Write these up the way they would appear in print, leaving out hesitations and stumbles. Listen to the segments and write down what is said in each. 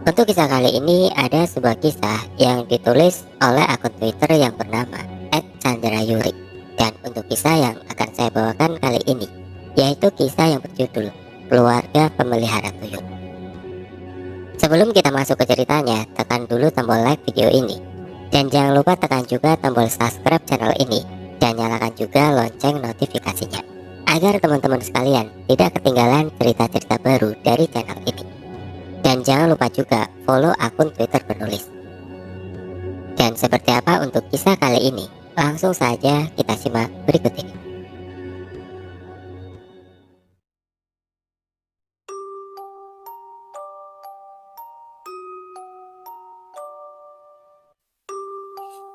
Untuk kisah kali ini ada sebuah kisah yang ditulis oleh akun Twitter yang bernama @chandrayuri. Dan untuk kisah yang akan saya bawakan kali ini, yaitu kisah yang berjudul Keluarga Pemelihara Tuyul. Sebelum kita masuk ke ceritanya, tekan dulu tombol like video ini. Dan jangan lupa tekan juga tombol subscribe channel ini dan nyalakan juga lonceng notifikasinya, agar teman-teman sekalian tidak ketinggalan cerita-cerita baru dari channel ini. Dan jangan lupa juga follow akun Twitter penulis. Dan seperti apa untuk kisah kali ini? Langsung saja kita simak berikut ini.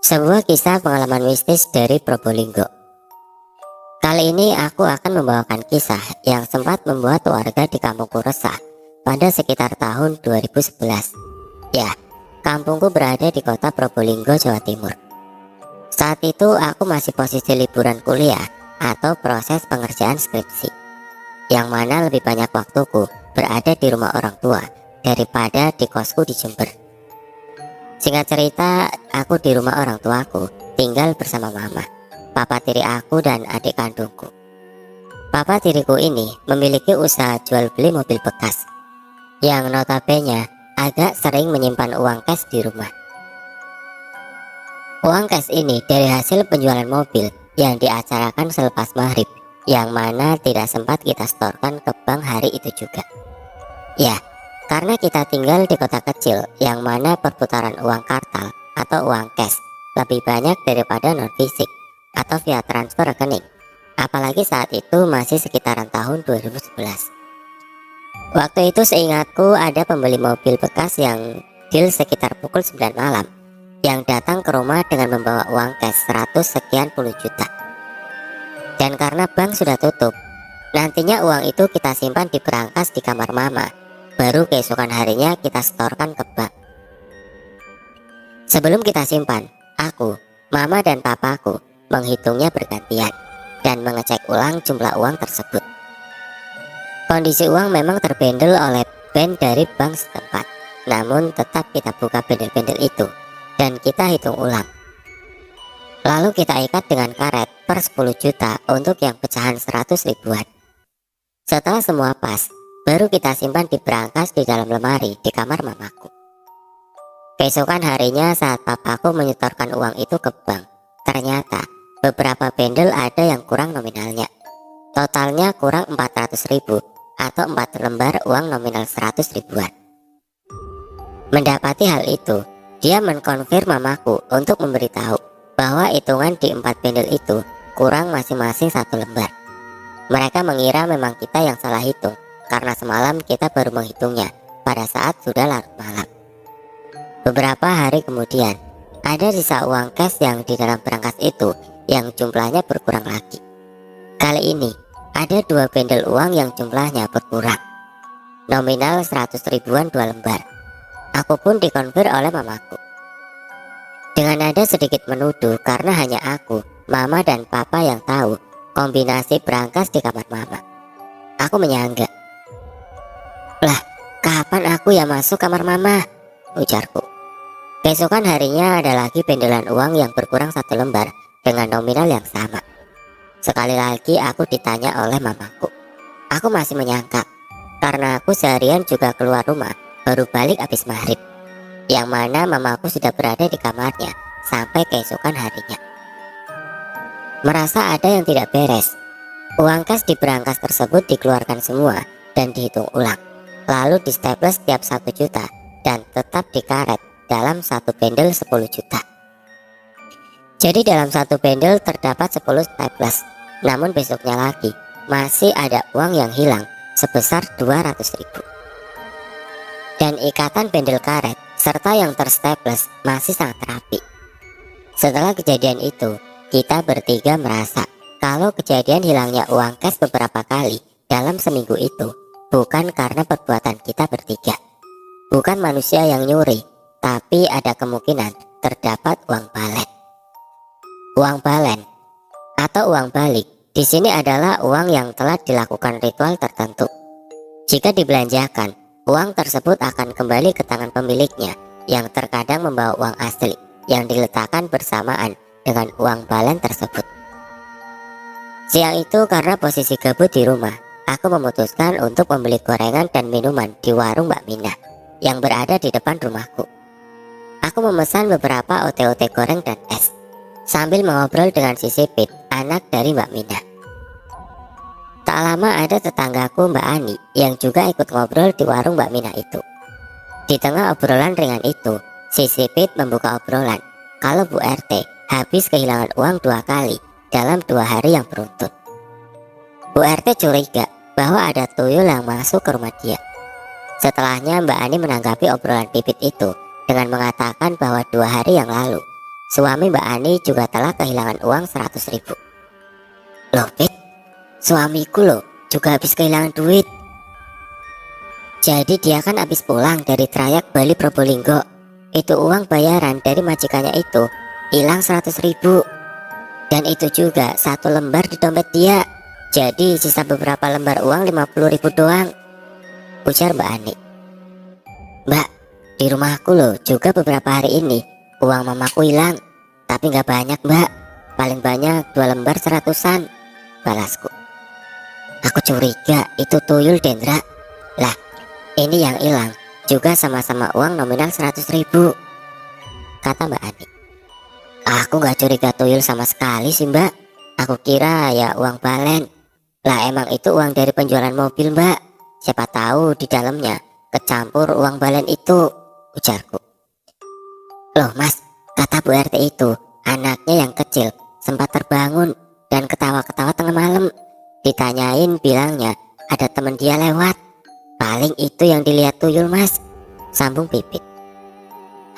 Sebuah kisah pengalaman mistis dari Probolinggo. Kali ini aku akan membawakan kisah yang sempat membuat warga di kampungku resah pada sekitar tahun 2011. Ya, kampungku berada di kota Probolinggo, Jawa Timur. Saat itu aku masih posisi liburan kuliah atau proses pengerjaan skripsi, yang mana lebih banyak waktuku berada di rumah orang tua daripada di kosku di Jember. Singkat cerita, aku di rumah orang tuaku tinggal bersama mama, papa tiri aku, dan adik kandungku. Papa tiriku ini memiliki usaha jual beli mobil bekas, yang notabene agak sering menyimpan uang cash di rumah. Uang cash ini dari hasil penjualan mobil yang diacarakan selepas maghrib, yang mana tidak sempat kita setorkan ke bank hari itu juga. Ya, karena kita tinggal di kota kecil yang mana perputaran uang kartal atau uang cash lebih banyak daripada non fisik atau via transfer rekening. Apalagi saat itu masih sekitaran tahun 2011. Waktu itu seingatku ada pembeli mobil bekas yang deal sekitar pukul 9 malam yang datang ke rumah dengan membawa uang cash 100 sekian puluh juta. Dan karena bank sudah tutup, nantinya uang itu kita simpan di berangkas di kamar mama. Baru keesokan harinya kita setorkan ke bank. Sebelum kita simpan, aku, mama, dan papaku menghitungnya bergantian dan mengecek ulang jumlah uang tersebut. Kondisi uang memang terbendel oleh band dari bank setempat, namun tetap kita buka bendel-bendel itu dan kita hitung ulang. Lalu kita ikat dengan karet per 10 juta untuk yang pecahan 100 ribuan. Setelah semua pas, baru kita simpan di berangkas di dalam lemari di kamar mamaku. Keesokan harinya saat papaku menyetorkan uang itu ke bank, ternyata beberapa bendel ada yang kurang nominalnya. Totalnya kurang 400 ribu atau 4 lembar uang nominal 100 ribuan. Mendapati hal itu, dia mengkonfirm mamaku untuk memberitahu bahwa hitungan di 4 bendel itu kurang masing-masing 1 lembar. Mereka mengira memang kita yang salah hitung, karena semalam kita baru menghitungnya pada saat sudah larut malam. Beberapa hari kemudian, ada sisa uang cash yang di dalam berangkas itu yang jumlahnya berkurang lagi. Kali ini, ada 2 bendel uang yang jumlahnya berkurang. Nominal 100 ribuan 2 lembar. Aku pun dikonfir oleh mamaku. Dengan nada sedikit menuduh karena hanya aku, mama, dan papa yang tahu kombinasi berangkas di kamar mama. Aku menyangga. "Lah, kapan aku yang masuk kamar mama?" ujarku. Keesokan harinya ada lagi bendelan uang yang berkurang 1 lembar dengan nominal yang sama. Sekali lagi aku ditanya oleh mamaku. Aku masih menyangka, karena aku seharian juga keluar rumah baru balik habis maghrib, yang mana mamaku sudah berada di kamarnya sampai keesokan harinya. Merasa ada yang tidak beres, uang kas di berangkas tersebut dikeluarkan semua dan dihitung ulang, lalu di staples setiap 1 juta dan tetap dikaret dalam 1 bendel 10 juta. Jadi dalam 1 bendel terdapat 10 staples. Namun besoknya lagi masih ada uang yang hilang sebesar 200 ribu. Dan ikatan bendel karet serta yang terstaples masih sangat rapi. Setelah kejadian itu, kita bertiga merasa kalau kejadian hilangnya uang cash beberapa kali dalam seminggu itu bukan karena perbuatan kita bertiga. Bukan manusia yang nyuri, tapi ada kemungkinan terdapat uang balen. Uang balen atau uang balik di sini adalah uang yang telah dilakukan ritual tertentu. Jika dibelanjakan, Uang tersebut akan kembali ke tangan pemiliknya yang terkadang membawa uang asli yang diletakkan bersamaan dengan uang balen tersebut. Siang itu karena posisi gabut di rumah, aku memutuskan untuk membeli gorengan dan minuman di warung Mbak Mina yang berada di depan rumahku. Aku memesan beberapa ote-ote goreng dan es, sambil mengobrol dengan si Sipit, anak dari Mbak Mina. Tak lama ada tetanggaku Mbak Ani yang juga ikut ngobrol di warung Mbak Mina itu. Di tengah obrolan ringan itu, si Sipit membuka obrolan kalau Bu RT habis kehilangan uang 2 kali dalam 2 hari yang beruntun. Bu RT curiga bahwa ada tuyul yang masuk ke rumah dia. Setelahnya Mbak Ani menanggapi obrolan Pipit itu dengan mengatakan bahwa 2 hari yang lalu suami Mbak Ani juga telah kehilangan uang 100.000. Loh Pit, suamiku loh juga habis kehilangan duit. Jadi dia kan habis pulang dari trayek Bali Probolinggo. Itu uang bayaran dari majikannya itu hilang 100.000. Dan itu juga 1 lembar di dompet dia. Jadi sisa beberapa lembar uang 50.000 doang, ujar Mbak Ani. Mbak, di rumahku loh juga beberapa hari ini uang mamaku hilang. Tapi gak banyak Mbak, paling banyak 2 lembar 100-an, balasku. Aku curiga itu tuyul Dendra. Lah, ini yang hilang juga sama-sama uang nominal 100.000, kata Mbak Ani. Aku gak curiga tuyul sama sekali sih Mbak. Aku kira ya uang balen. Lah emang itu uang dari penjualan mobil Mbak. Siapa tahu di dalamnya kecampur uang balen itu, ujarku. Loh Mas, kata Bu RT itu anaknya yang kecil sempat terbangun dan ketawa-ketawa tengah malam. Ditanyain bilangnya ada teman dia lewat. Paling itu yang dilihat tuyul Mas, sambung Pipit.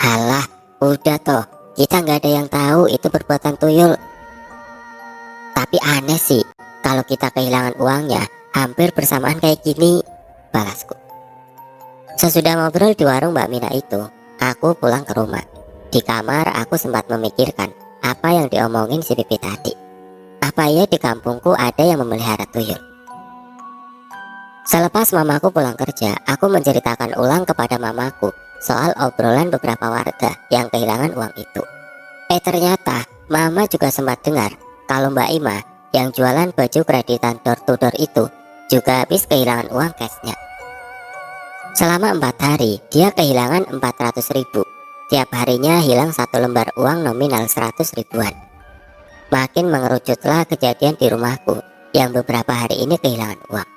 Halah, udah toh, kita nggak ada yang tahu itu perbuatan tuyul. Tapi aneh sih kalau kita kehilangan uangnya hampir bersamaan kayak gini, balasku. Sesudah ngobrol di warung Mbak Mina itu, aku pulang ke rumah. Di kamar aku sempat memikirkan apa yang diomongin si Pipi tadi. Apa ya di kampungku ada yang memelihara tuyul? Selepas mamaku pulang kerja, aku menceritakan ulang kepada mamaku soal obrolan beberapa warga yang kehilangan uang itu. Ternyata mama juga sempat dengar kalau Mbak Ima yang jualan baju kreditan door to door itu juga habis kehilangan uang cashnya. Selama 4 hari dia kehilangan 400.000. Tiap harinya hilang 1 lembar uang nominal 100 ribuan. Makin mengerucutlah kejadian di rumahku yang beberapa hari ini kehilangan uang.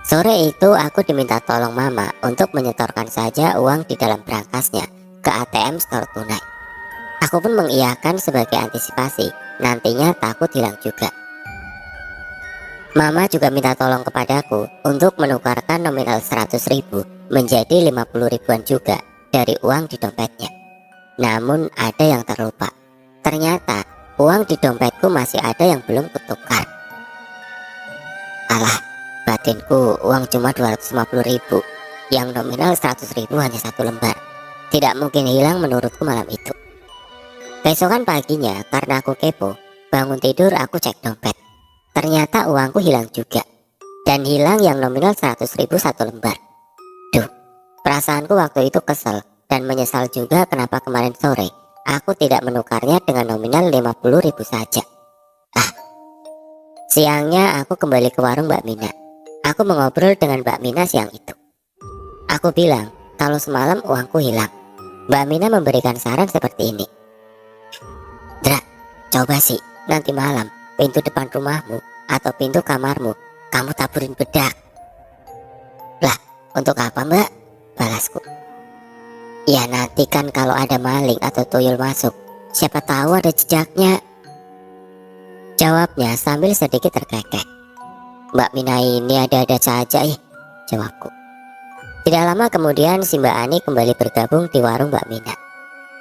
Sore itu aku diminta tolong mama untuk menyetorkan saja uang di dalam berangkasnya ke ATM store tunai. Aku pun mengiyakan sebagai antisipasi, nantinya takut hilang juga. Mama juga minta tolong kepadaku untuk menukarkan nominal 100.000 menjadi 50 ribuan juga dari uang di dompetnya. Namun ada yang terlupa. Ternyata uang di dompetku masih ada yang belum kutukar. Alah, batinku, uang cuma 250.000, yang nominal 100.000 hanya 1 lembar. Tidak mungkin hilang menurutku malam itu. Besokan paginya karena aku kepo, bangun tidur aku cek dompet. Ternyata uangku hilang juga. Dan hilang yang nominal 100.000 1 lembar. Duh, perasaanku waktu itu kesel dan menyesal juga kenapa kemarin sore aku tidak menukarnya dengan nominal 50.000 saja. Siangnya aku kembali ke warung Mbak Mina. Aku mengobrol dengan Mbak Mina siang itu. Aku bilang kalau semalam uangku hilang. Mbak Mina memberikan saran seperti ini. Dra, coba sih nanti malam pintu depan rumahmu atau pintu kamarmu kamu taburin bedak. Lah, untuk apa Mbak? Balasku. Ya nanti kan kalau ada maling atau tuyul masuk, siapa tahu ada jejaknya, jawabnya sambil sedikit terkekeh. Mbak Mina ini ada-ada saja jawabku. Tidak lama kemudian si Mbak Ani kembali bergabung di warung Mbak Mina.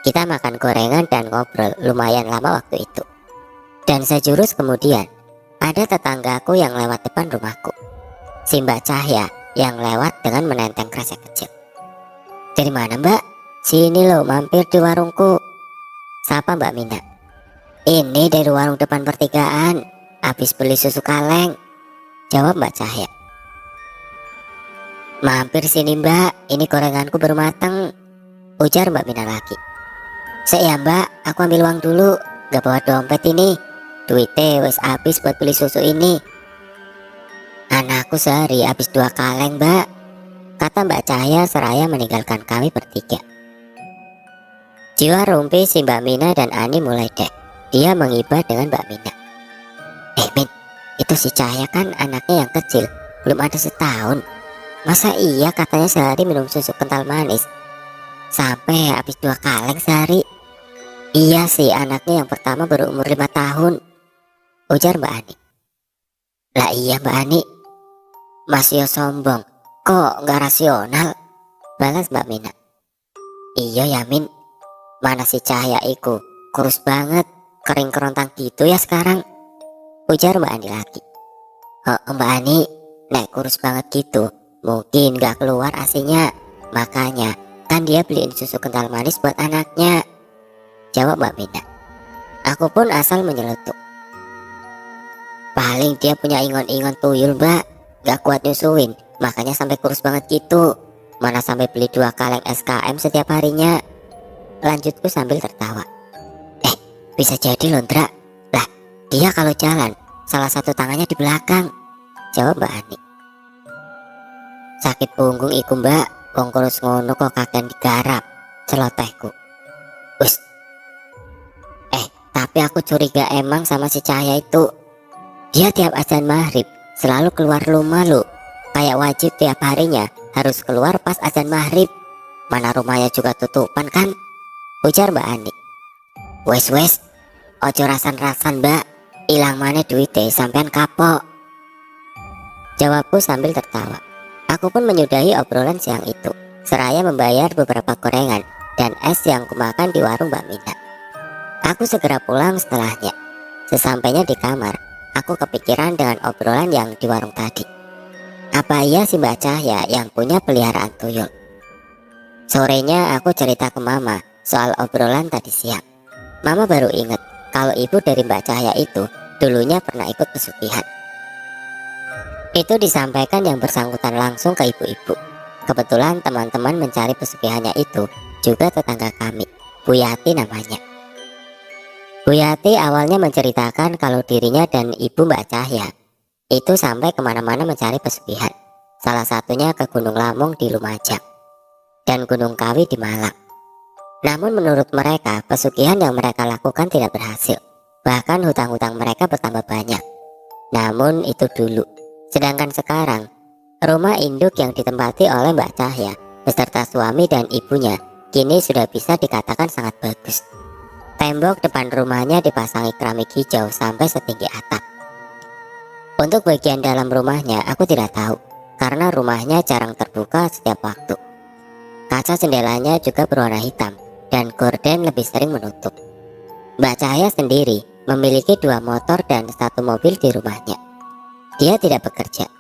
Kita makan gorengan dan ngobrol lumayan lama waktu itu. Dan sejurus kemudian ada tetanggaku yang lewat depan rumahku. Si Mbak Cahya yang lewat dengan menenteng kresek kecil. Dari mana Mbak? Sini loh mampir di warungku, sapa Mbak Mina. Ini dari warung depan pertigaan, habis beli susu kaleng, jawab Mbak Cahya. Mampir sini mbak, ini gorenganku baru matang, ujar Mbak Mina lagi. Ya mbak, aku ambil uang dulu, gak bawa dompet ini. Duitnya wes habis buat beli susu ini. Anakku sehari habis 2 kaleng mbak, kata Mbak Cahaya seraya meninggalkan kami bertiga. Jiwa rumpi si Mbak Mina dan Ani mulai dek. Dia mengibah dengan Mbak Mina. Min, itu si Cahaya kan anaknya yang kecil, belum ada setahun. Masa iya katanya sehari minum susu kental manis sampai habis 2 kaleng sehari? Iya sih, anaknya yang pertama baru umur 5 tahun, ujar Mbak Ani. Lah iya Mbak Ani, Mas yo sombong, kok nggak rasional, balas Mbak Mina. Iya ya Min, mana si Cahaya iku, kurus banget, kering kerontang gitu ya sekarang, ujar Mbak Ani lagi. Oh Mbak Ani, nek kurus banget gitu, mungkin gak keluar asinya, makanya kan dia beliin susu kental manis buat anaknya, jawab Mbak Mina. Aku pun asal menyeletuk. Paling dia punya ingon-ingon tuyul mbak, gak kuat nyusuin, makanya sampai kurus banget gitu. Mana sampai beli 2 kaleng SKM setiap harinya, lanjutku sambil tertawa. Bisa jadi Londra, lah dia kalau jalan salah satu tangannya di belakang, jawab Mbak Ani. Sakit punggung iku mbak, wong kurus ngono kok kakek digarap, celotehku. Wis. Tapi aku curiga emang sama si Cahaya itu. Dia tiap azan maghrib selalu keluar rumah lo, kayak wajib tiap harinya harus keluar pas azan maghrib. Mana rumahnya juga tutupan kan, ujar Mbak Ani. Wes, ojo rasan-rasan mbak, ilang mana duitnya sampean kapok, jawabku sambil tertawa. Aku pun menyudahi obrolan siang itu, seraya membayar beberapa gorengan dan es yang kumakan di warung Mbak Mina. Aku segera pulang setelahnya. Sesampainya di kamar, aku kepikiran dengan obrolan yang di warung tadi. Apa iya si Mbak Cahaya yang punya peliharaan tuyul? Sorenya aku cerita ke Mama soal obrolan tadi siang. Mama baru ingat kalau ibu dari Mbak Cahaya itu dulunya pernah ikut pesugihan. Itu disampaikan yang bersangkutan langsung ke ibu-ibu. Kebetulan teman-teman mencari pesugihannya itu juga tetangga kami, Bu Yati namanya. Bu Yati awalnya menceritakan kalau dirinya dan ibu Mbak Cahaya itu sampai kemana-mana mencari pesugihan. Salah satunya ke Gunung Lamong di Lumajang dan Gunung Kawi di Malang. Namun menurut mereka pesugihan yang mereka lakukan tidak berhasil. Bahkan hutang-hutang mereka bertambah banyak. Namun itu dulu. Sedangkan sekarang rumah induk yang ditempati oleh Mbak Cahaya beserta suami dan ibunya kini sudah bisa dikatakan sangat bagus. Tembok depan rumahnya dipasangi keramik hijau sampai setinggi atap. Untuk bagian dalam rumahnya aku tidak tahu, karena rumahnya jarang terbuka setiap waktu. Kaca jendelanya juga berwarna hitam dan gorden lebih sering menutup. Mbak Cahaya sendiri memiliki 2 motor dan 1 mobil di rumahnya. Dia tidak bekerja,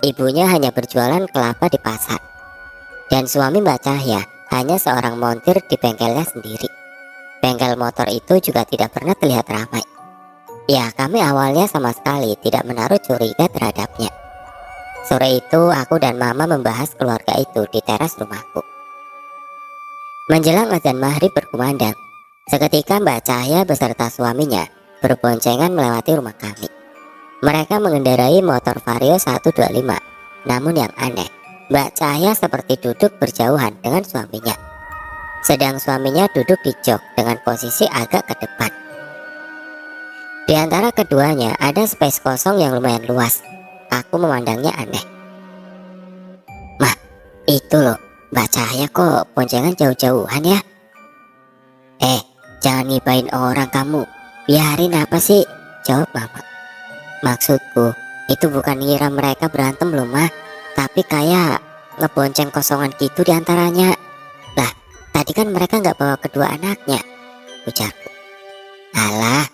ibunya hanya berjualan kelapa di pasar. Dan suami Mbak Cahaya hanya seorang montir di bengkelnya sendiri. Bengkel motor itu juga tidak pernah terlihat ramai. Ya, kami awalnya sama sekali tidak menaruh curiga terhadapnya. Sore itu aku dan Mama membahas keluarga itu di teras rumahku. Menjelang azan maghrib berkumandang, seketika Mbak Cahaya beserta suaminya berboncengan melewati rumah kami. Mereka mengendarai motor Vario 125. Namun yang aneh, Mbak Cahaya seperti duduk berjauhan dengan suaminya, sedang suaminya duduk di jok dengan posisi agak ke depan. Di antara keduanya ada space kosong yang lumayan luas. Aku memandangnya aneh. Mah, itu loh, Mbak Cahaya kok boncengan jauh-jauhan ya? Jangan ngibain orang kamu, biarin apa sih, jawab Mama. Maksudku, itu bukan ngira mereka berantem loh mah, tapi kayak ngebonceng kosongan gitu di antaranya. Lah, tadi kan mereka nggak bawa kedua anaknya, ujarku. Alah,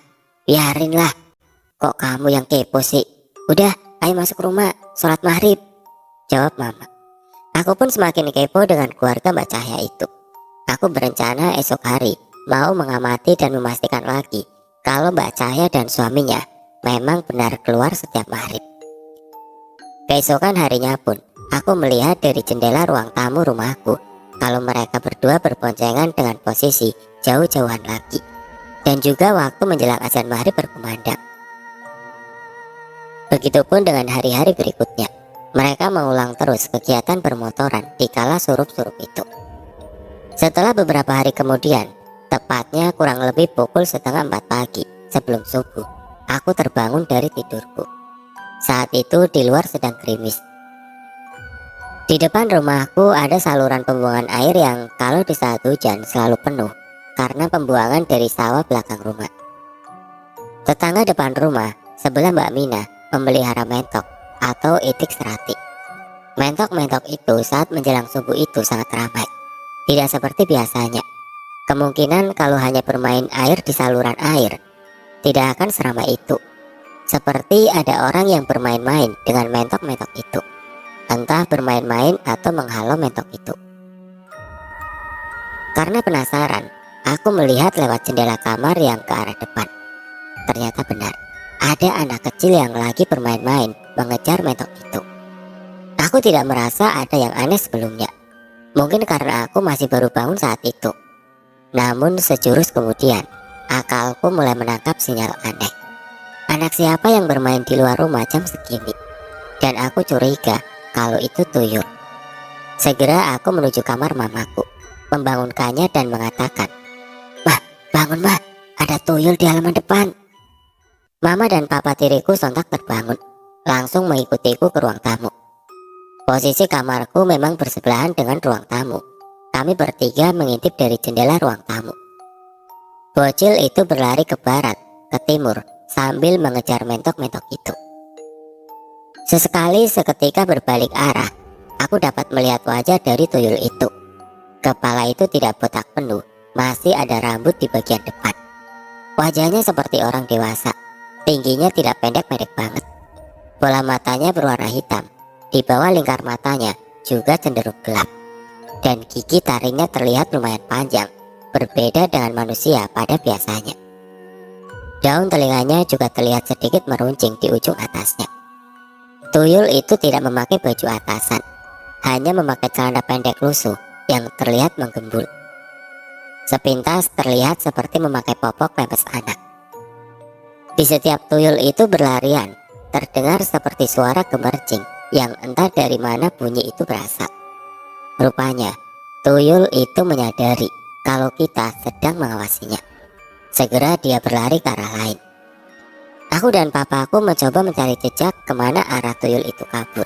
biarinlah, kok kamu yang kepo sih? Udah, ayo masuk rumah, sholat maghrib, jawab Mama. Aku pun semakin kepo dengan keluarga Mbak Cahaya itu. Aku berencana esok hari mau mengamati dan memastikan lagi kalau Mbak Cahaya dan suaminya memang benar keluar setiap maghrib. Keesokan harinya pun Aku melihat dari jendela ruang tamu rumahku kalau mereka berdua berboncengan dengan posisi jauh-jauhan lagi. Dan juga waktu menjelang azan maghrib berkumandang. Begitupun dengan hari-hari berikutnya. Mereka mengulang terus kegiatan bermotoran di kala surup-surup itu. Setelah beberapa hari kemudian, tepatnya kurang lebih pukul 3:30 pagi sebelum subuh, aku terbangun dari tidurku. Saat itu di luar sedang gerimis. Di depan rumahku ada saluran pembuangan air yang kalau di saat hujan selalu penuh karena pembuangan dari sawah belakang rumah. Tetangga depan rumah sebelah Mbak Mina memelihara mentok atau itik serati. Mentok-mentok itu saat menjelang subuh itu sangat ramai. Tidak seperti biasanya. Kemungkinan kalau hanya bermain air di saluran air, tidak akan seramai itu. Seperti ada orang yang bermain-main dengan mentok-mentok itu. Entah bermain-main atau menghalau mentok itu. Karena penasaran, aku melihat lewat jendela kamar yang ke arah depan. Ternyata benar, ada anak kecil yang lagi bermain-main mengejar mentok itu. Aku tidak merasa ada yang aneh sebelumnya. Mungkin karena aku masih baru bangun saat itu. Namun sejurus kemudian, akalku mulai menangkap sinyal aneh. Anak siapa yang bermain di luar rumah jam segini? Dan aku curiga kalau itu tuyul. Segera aku menuju kamar mamaku, membangunkannya dan mengatakan, "Mah, bangun mah, ada tuyul di halaman depan." Mama dan papa tiriku sontak terbangun, langsung mengikutiku ke ruang tamu. Posisi kamarku memang bersebelahan dengan ruang tamu. Kami bertiga mengintip dari jendela ruang tamu. Bocil itu berlari ke barat, ke timur, sambil mengejar mentok-mentok itu. Sesekali seketika berbalik arah, aku dapat melihat wajah dari tuyul itu. Kepala itu tidak botak penuh, masih ada rambut di bagian depan. Wajahnya seperti orang dewasa, tingginya tidak pendek-pendek banget. Bola matanya berwarna hitam. Di bawah lingkar matanya juga cenderung gelap. Dan gigi taringnya terlihat lumayan panjang, berbeda dengan manusia pada biasanya. Daun telinganya juga terlihat sedikit meruncing di ujung atasnya. Tuyul itu tidak memakai baju atasan, hanya memakai celana pendek lusuh yang terlihat menggembul. Sepintas terlihat seperti memakai popok pempes anak. Di setiap tuyul itu berlarian, terdengar seperti suara gemercing yang entah dari mana bunyi itu berasal. Rupanya, tuyul itu menyadari kalau kita sedang mengawasinya. Segera dia berlari ke arah lain. Aku dan papaku mencoba mencari jejak kemana arah tuyul itu kabur.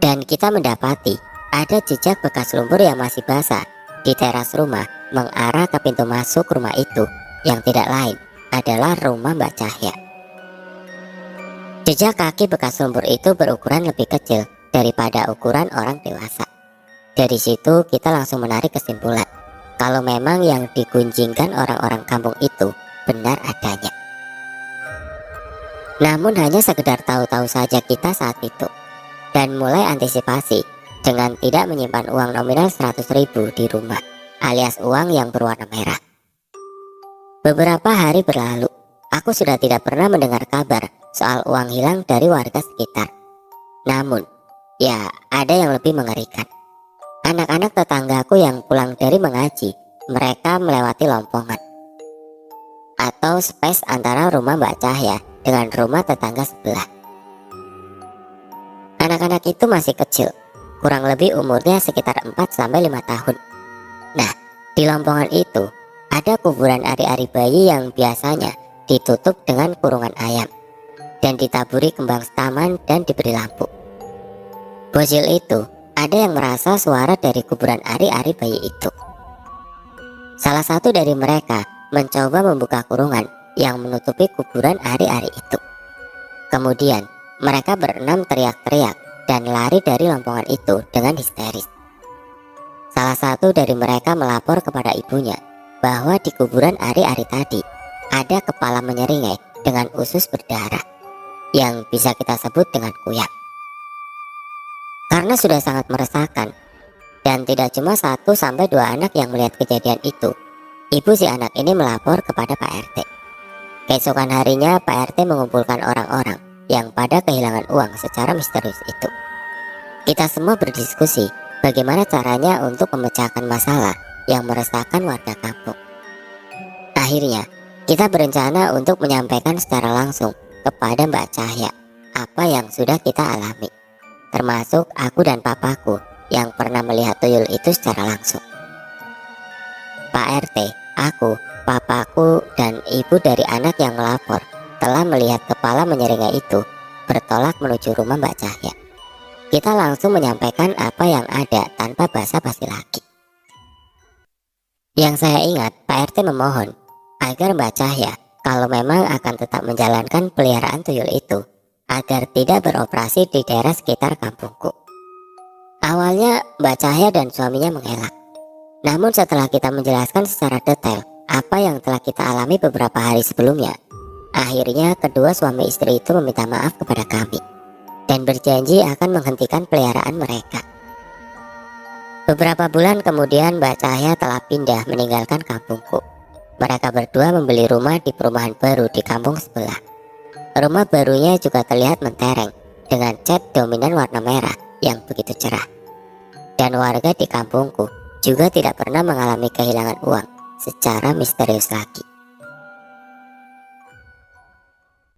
Dan kita mendapati ada jejak bekas lumpur yang masih basah di teras rumah mengarah ke pintu masuk rumah itu, yang tidak lain adalah rumah Mbak Cahya. Jejak kaki bekas lumpur itu berukuran lebih kecil daripada ukuran orang dewasa. Dari situ kita langsung menarik kesimpulan kalau memang yang digunjingkan orang-orang kampung itu benar adanya. Namun hanya sekedar tahu-tahu saja kita saat itu, dan mulai antisipasi dengan tidak menyimpan uang nominal 100.000 di rumah, alias uang yang berwarna merah. Beberapa hari berlalu, aku sudah tidak pernah mendengar kabar soal uang hilang dari warga sekitar. Namun, ya ada yang lebih mengerikan. Anak-anak tetanggaku yang pulang dari mengaji, mereka melewati lompongan atau space antara rumah Mbak Cahya dengan rumah tetangga sebelah. Anak-anak itu masih kecil, kurang lebih umurnya sekitar 4-5 tahun. Nah, di lompongan itu ada kuburan ari-ari bayi yang biasanya ditutup dengan kurungan ayam dan ditaburi kembang taman dan diberi lampu. Bocil itu ada yang merasa suara dari kuburan ari-ari bayi itu. Salah satu dari mereka mencoba membuka kurungan yang menutupi kuburan ari-ari itu. Kemudian mereka berenam teriak-teriak dan lari dari lompongan itu dengan histeris. Salah satu dari mereka melapor kepada ibunya bahwa di kuburan ari-ari tadi ada kepala menyeringai dengan usus berdarah yang bisa kita sebut dengan kuyang. Karena sudah sangat meresahkan, dan tidak cuma 1-2 anak yang melihat kejadian itu, ibu si anak ini melapor kepada Pak RT. Keesokan harinya Pak RT mengumpulkan orang-orang yang pada kehilangan uang secara misterius itu. Kita semua berdiskusi bagaimana caranya untuk memecahkan masalah yang meresahkan warga kampung. Akhirnya, kita berencana untuk menyampaikan secara langsung kepada Mbak Cahya apa yang sudah kita alami, termasuk aku dan papaku yang pernah melihat tuyul itu secara langsung. Pak RT, aku, papaku, dan ibu dari anak yang melapor telah melihat kepala menyeringai itu bertolak menuju rumah Mbak Cahya. Kita langsung menyampaikan apa yang ada tanpa basa-basi lagi. Yang saya ingat, Pak RT memohon agar Mbak Cahya kalau memang akan tetap menjalankan peliharaan tuyul itu, agar tidak beroperasi di daerah sekitar kampungku. Awalnya Mbak Cahya dan suaminya mengelak. Namun setelah kita menjelaskan secara detail apa yang telah kita alami beberapa hari sebelumnya, akhirnya kedua suami istri itu meminta maaf kepada kami dan berjanji akan menghentikan peliharaan mereka. Beberapa bulan kemudian Mbak Cahya telah pindah meninggalkan kampungku. Mereka berdua membeli rumah di perumahan baru di kampung sebelah. Rumah barunya juga terlihat mentereng dengan cat dominan warna merah yang begitu cerah. Dan warga di kampungku juga tidak pernah mengalami kehilangan uang secara misterius lagi.